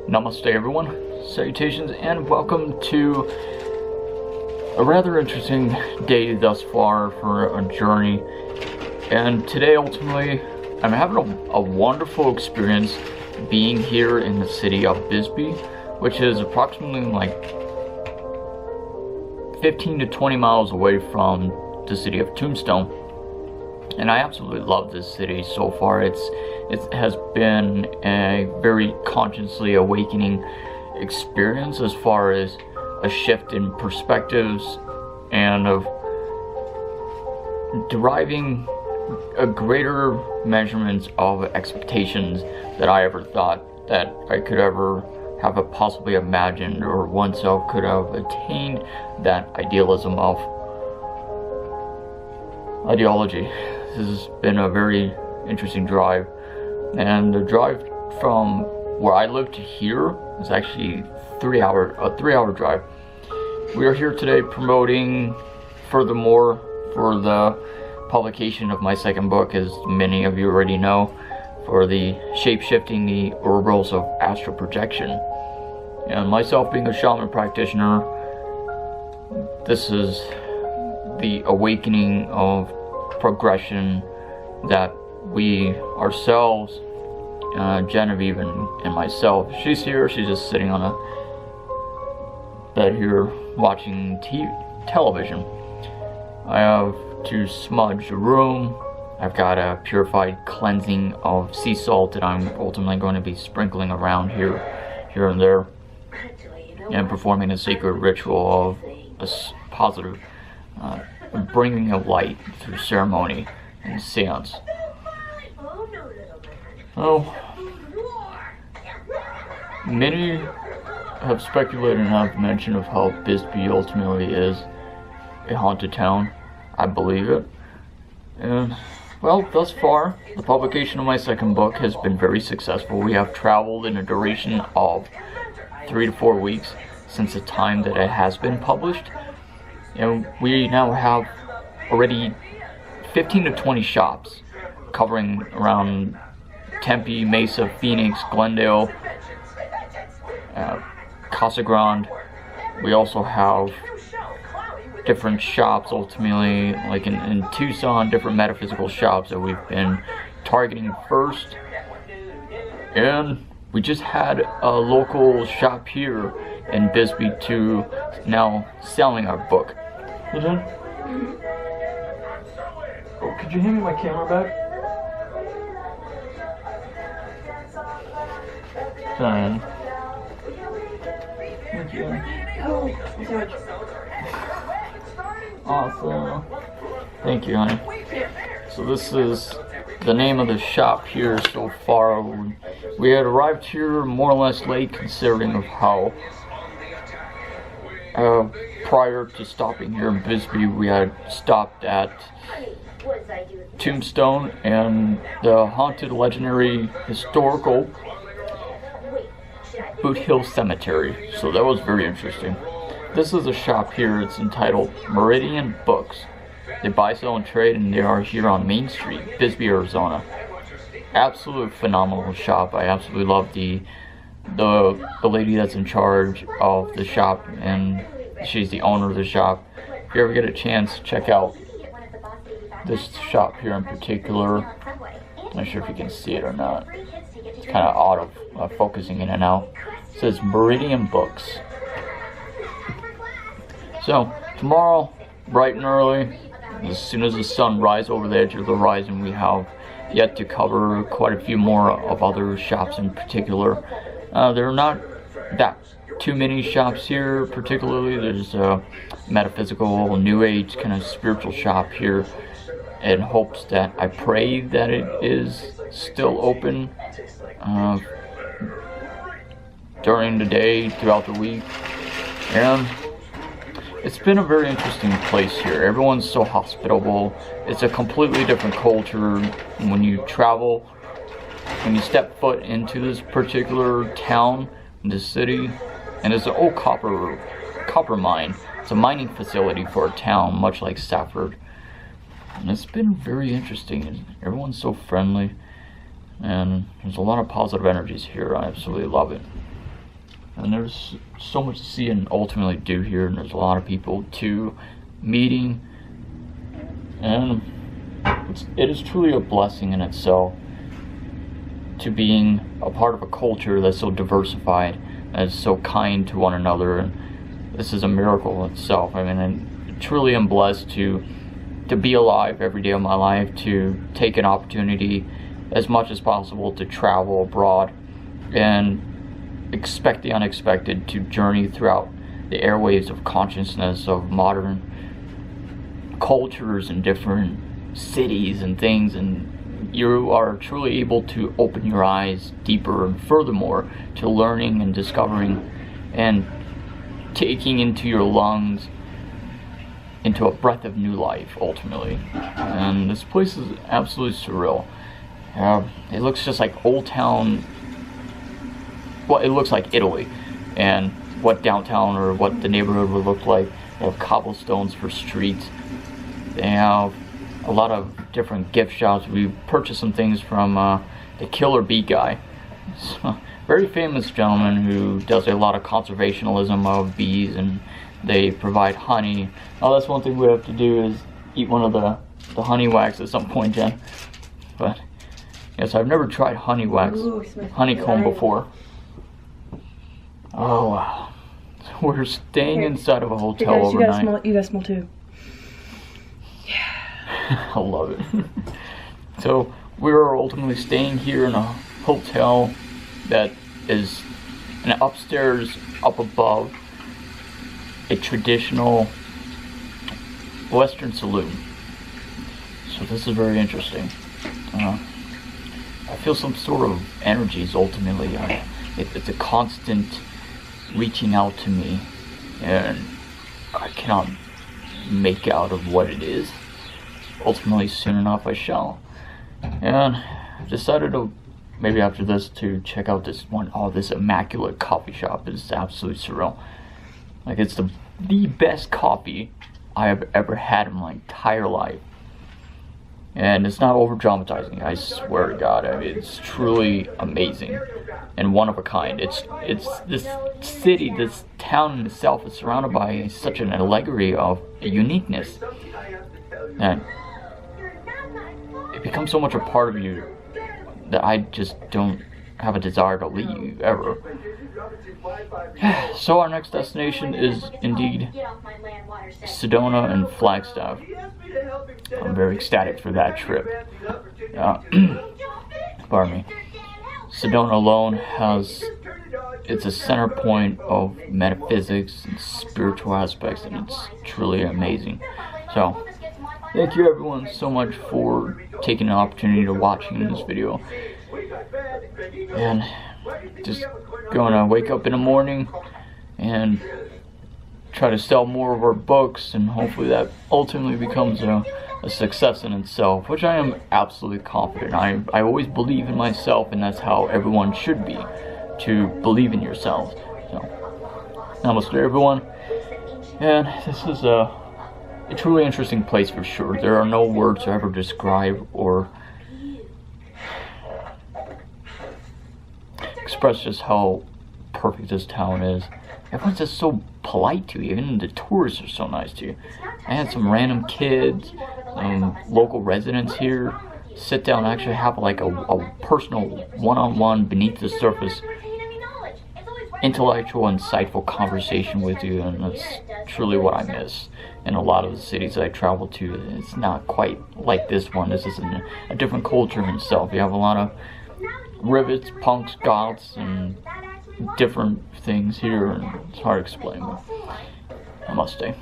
Namaste everyone, salutations, and welcome to a rather interesting day thus far for a journey. And today ultimately I'm having a wonderful experience being here in the city of Bisbee, which is approximately like 15 to 20 miles away from the city of Tombstone. And I absolutely love this city so far. It has been a very consciously awakening experience as far as a shift in perspectives and of deriving a greater measurements of expectations that I ever thought that I could ever have possibly imagined or oneself could have attained that idealism of ideology. This has been a very interesting drive, and the drive from where I live to here is actually a 3-hour drive. We are here today promoting furthermore for the publication of my second book, as many of you already know, for the shape-shifting the orbitals of astral projection. And myself being a shaman practitioner, this is the awakening of progression that we ourselves, Genevieve and myself, she's here, she's just sitting on a bed here watching television. I have to smudge the room. I've got a purified cleansing of sea salt that I'm ultimately going to be sprinkling around here and there, and performing a sacred ritual of a positive bringing of light through ceremony and seance. Oh, many have speculated and have mentioned of how Bisbee ultimately is a haunted town. I believe it. And, well, thus far, the publication of my second book has been very successful. We have traveled in a duration of 3 to 4 weeks since the time that it has been published. And we now have already 15 to 20 shops covering around Tempe, Mesa, Phoenix, Glendale, Casa Grande. We also have different shops ultimately, like in Tucson, different metaphysical shops that we've been targeting first. And we just had a local shop here in Bisbee to now selling our book. Oh, could you hand me my camera back? Fine. Thank you. Awesome. Thank you, honey. So this is the name of the shop here so far. We had arrived here more or less late, considering of how prior to stopping here in Bisbee, we had stopped at Tombstone and the haunted, legendary, historical Boot Hill Cemetery. So that was very interesting. This is a shop here. It's entitled Meridian Books. They buy, sell, and trade, and they are here on Main Street, Bisbee, Arizona. Absolute phenomenal shop. I absolutely love the lady that's in charge of the shop, and she's the owner of the shop. If you ever get a chance, check out this shop here in particular. I'm not sure if you can see it or not. It's kind of odd of focusing in and out. It says Meridian Books. So tomorrow, bright and early, as soon as the sun rises over the edge of the horizon, we have yet to cover quite a few more of other shops in particular. There are not that too many shops here particularly. There's a metaphysical, new age kind of spiritual shop here, in hopes that I pray that it is still open during the day, throughout the week. And it's been a very interesting place here. Everyone's so hospitable. It's a completely different culture when you travel. When you step foot into this particular town, this city, and it's an old copper mine. It's a mining facility for a town, much like Stafford. And it's been very interesting. Everyone's so friendly, and there's a lot of positive energies here. I absolutely love it. And there's so much to see and ultimately do here, and there's a lot of people to meeting, and it is truly a blessing in itself to being a part of a culture that's so diversified, and is so kind to one another. And this is a miracle itself. I mean, I truly am blessed to be alive every day of my life, to take an opportunity as much as possible to travel abroad and expect the unexpected, to journey throughout the airwaves of consciousness of modern cultures and different cities and things, and you are truly able to open your eyes deeper and furthermore to learning and discovering and taking into your lungs into a breath of new life ultimately. And this place is absolutely surreal. It looks just like Old Town. Well, it looks like Italy, and what downtown or what the neighborhood would look like. They have cobblestones for streets. They have a lot of different gift shops. We purchased some things from the Killer Bee guy. So, very famous gentleman who does a lot of conservationism of bees, and they provide honey. Oh, that's one thing we have to do, is eat one of the honey wax at some point, Jen. But yes, I've never tried honey wax, honeycomb before. Oh wow. We're staying inside of a hotel overnight. You got small too. I love it. So we are ultimately staying here in a hotel that is an upstairs, up above, a traditional Western saloon. So this is very interesting. I feel some sort of energies ultimately. It's a constant reaching out to me, and I cannot make out of what it is. Ultimately, soon enough, I shall. And I've decided to, maybe after this, to check out this one. Oh, this immaculate coffee shop is absolutely surreal. Like, it's the best coffee I have ever had in my entire life. And it's not over dramatizing, I swear to God. I mean, it's truly amazing and one of a kind. It's this city, this town in itself is surrounded by such an allegory of a uniqueness that it becomes so much a part of you that I just don't have a desire to leave ever. So our next destination is indeed Sedona and Flagstaff. I'm very ecstatic for that trip. Pardon me. Sedona alone it's a center point of metaphysics and spiritual aspects, and it's truly amazing. So, thank you everyone so much for taking an opportunity to watching this video. And just gonna wake up in the morning and try to sell more of our books, and hopefully that ultimately becomes a success in itself, which I am absolutely confident. I always believe in myself, and that's how everyone should be, to believe in yourselves. So, namaste everyone. And this is a truly interesting place for sure. There are no words to ever describe or express just how perfect this town is. Everyone's just so polite to you. Even the tourists are so nice to you. I had some random kids, local residents here sit down and actually have like a personal one-on-one, beneath the surface, intellectual, insightful conversation with you, and that's truly what I miss in a lot of the cities that I travel to. It's not quite like this one. This is a different culture in itself. You have a lot of rivets, punks, goths, and different things here, and it's hard to explain. Namaste.